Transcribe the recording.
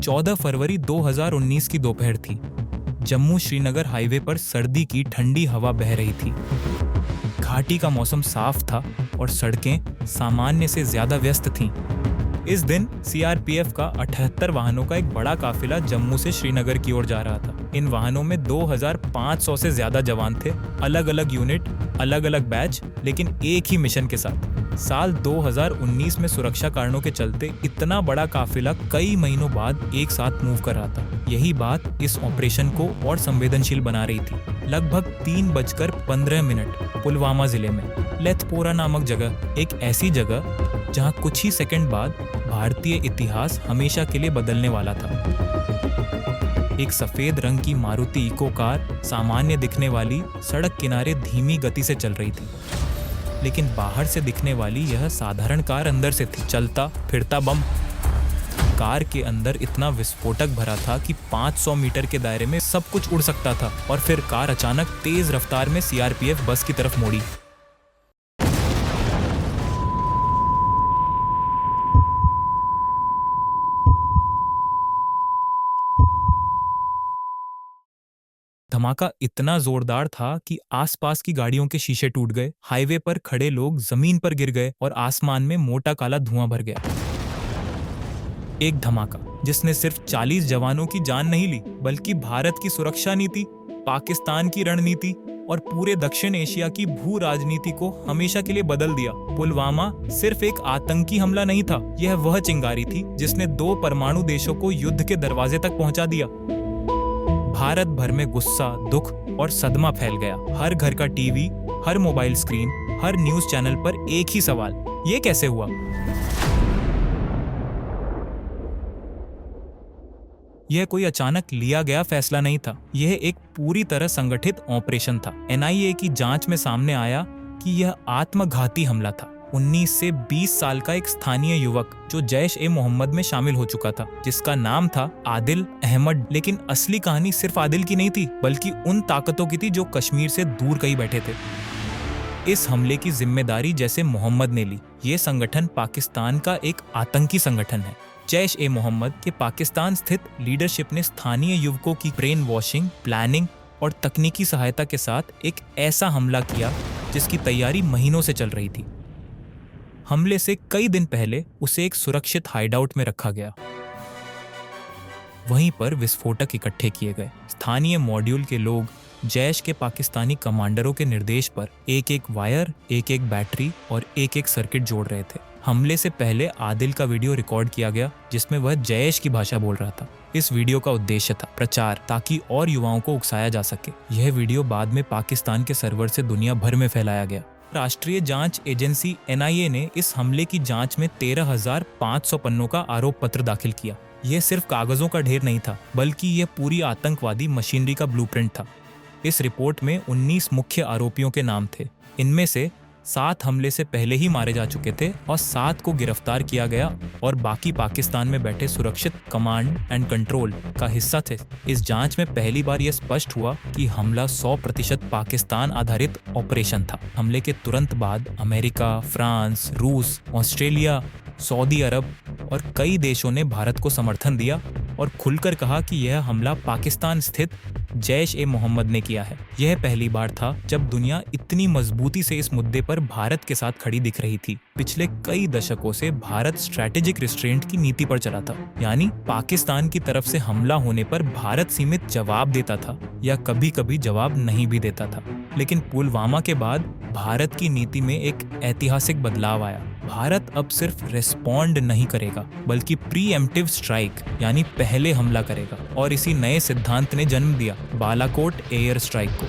14 फरवरी 2019 की दोपहर थी। जम्मू श्रीनगर हाईवे पर सर्दी की ठंडी हवा बह रही थी। घाटी का मौसम साफ था और सड़कें सामान्य से ज्यादा व्यस्त थीं। इस दिन सीआरपीएफ का 78 वाहनों का एक बड़ा काफिला जम्मू से श्रीनगर की ओर जा रहा था। इन वाहनों में 2500 से ज्यादा जवान थे, अलग अलग यूनिट, अलग अलग बैच, लेकिन एक ही मिशन के साथ। साल 2019 में सुरक्षा कारणों के चलते इतना बड़ा काफिला कई महीनों बाद एक साथ मूव कर रहा था। यही बात इस ऑपरेशन को और संवेदनशील बना रही थी। लगभग 3:15 पुलवामा जिले में लेथपोरा नामक जगह, एक ऐसी जगह जहां कुछ ही सेकंड बाद भारतीय इतिहास हमेशा के लिए बदलने वाला था। एक सफेद रंग की मारुति इको कार सामान्य दिखने वाली सड़क किनारे धीमी गति से चल रही थी, लेकिन बाहर से दिखने वाली यह साधारण कार अंदर से थी चलता फिरता बम। कार के अंदर इतना विस्फोटक भरा था कि 500 मीटर के दायरे में सब कुछ उड़ सकता था। और फिर कार अचानक तेज रफ्तार में सीआरपीएफ बस की तरफ मोड़ी। धमाका इतना जोरदार था कि आसपास की गाड़ियों के शीशे टूट गए, हाईवे पर खड़े लोग जमीन पर गिर गए और आसमान में मोटा काला धुआं भर गया। एक धमाका जिसने सिर्फ 40 जवानों की जान नहीं ली, बल्कि भारत की सुरक्षा नीति, पाकिस्तान की रणनीति और पूरे दक्षिण एशिया की भू राजनीति को हमेशा के लिए बदल दिया। पुलवामा सिर्फ एक आतंकी हमला नहीं था, यह वह चिंगारी थी जिसने 2 परमाणु देशों को युद्ध के दरवाजे तक पहुंचा दिया। भारत भर में गुस्सा, दुख और सदमा फैल गया। हर घर का टीवी, हर मोबाइल स्क्रीन, हर न्यूज चैनल पर एक ही सवाल, ये कैसे हुआ? यह कोई अचानक लिया गया फैसला नहीं था, यह एक पूरी तरह संगठित ऑपरेशन था। एनआईए की जांच में सामने आया कि यह आत्मघाती हमला था। 19 से 20 साल का एक स्थानीय युवक जो जैश-ए-मोहम्मद में शामिल हो चुका था, जिसका नाम था आदिल अहमद। लेकिन असली कहानी सिर्फ आदिल की नहीं थी, बल्कि उन ताकतों की थी जो कश्मीर से दूर कहीं बैठे थे। इस हमले की जिम्मेदारी जैसे मोहम्मद ने ली। ये संगठन पाकिस्तान का एक आतंकी संगठन है। जैश-ए-मोहम्मद के पाकिस्तान स्थित लीडरशिप ने स्थानीय युवकों की ब्रेन वॉशिंग, प्लानिंग और तकनीकी सहायता के साथ एक ऐसा हमला किया जिसकी तैयारी महीनों से चल रही थी। हमले से कई दिन पहले उसे एक सुरक्षित हाइडआउट में रखा गया। वहीं पर विस्फोटक इकट्ठे किए गए। स्थानीय मॉड्यूल के लोग जैश के पाकिस्तानी कमांडरों के निर्देश पर एक एक वायर, एक एक बैटरी और एक एक सर्किट जोड़ रहे थे। हमले से पहले आदिल का वीडियो रिकॉर्ड किया गया जिसमें वह जैश की भाषा बोल रहा था। इस वीडियो का उद्देश्य था प्रचार, ताकि और युवाओं को उकसाया जा सके। यह वीडियो बाद में पाकिस्तान के सर्वर से दुनिया भर में फैलाया गया। राष्ट्रीय जांच एजेंसी एनआईए ने इस हमले की जांच में 13,500 पन्नों का आरोप पत्र दाखिल किया। यह सिर्फ कागजों का ढेर नहीं था, बल्कि यह पूरी आतंकवादी मशीनरी का ब्लूप्रिंट था। इस रिपोर्ट में 19 मुख्य आरोपियों के नाम थे। इनमें से 7 हमले से पहले ही मारे जा चुके थे और 7 को गिरफ्तार किया गया और बाकी पाकिस्तान में बैठे सुरक्षित कमांड एंड कंट्रोल का हिस्सा थे। इस जांच में पहली बार यह स्पष्ट हुआ कि हमला 100% पाकिस्तान आधारित ऑपरेशन था। हमले के तुरंत बाद अमेरिका, फ्रांस, रूस, ऑस्ट्रेलिया, सऊदी अरब और कई देशों ने भारत को समर्थन दिया और खुलकर कहा कि यह हमला पाकिस्तान स्थित जैश-ए-मोहम्मद ने किया है। यह पहली बार था जब दुनिया इतनी मजबूती से इस मुद्दे पर भारत के साथ खड़ी दिख रही थी। पिछले कई दशकों से भारत स्ट्रैटेजिक रिस्ट्रेंट की नीति पर चला था, यानी पाकिस्तान की तरफ से हमला होने पर भारत सीमित जवाब देता था या कभी-कभी जवाब नहीं भी देता था। लेकिन पुलवामा के बाद भारत की नीति में एक ऐतिहासिक बदलाव आया। भारत अब सिर्फ रिस्पॉन्ड नहीं करेगा, बल्कि प्रीएम्प्टिव स्ट्राइक यानी पहले हमला करेगा। और इसी नए सिद्धांत ने जन्म दिया बालाकोट एयर स्ट्राइक को।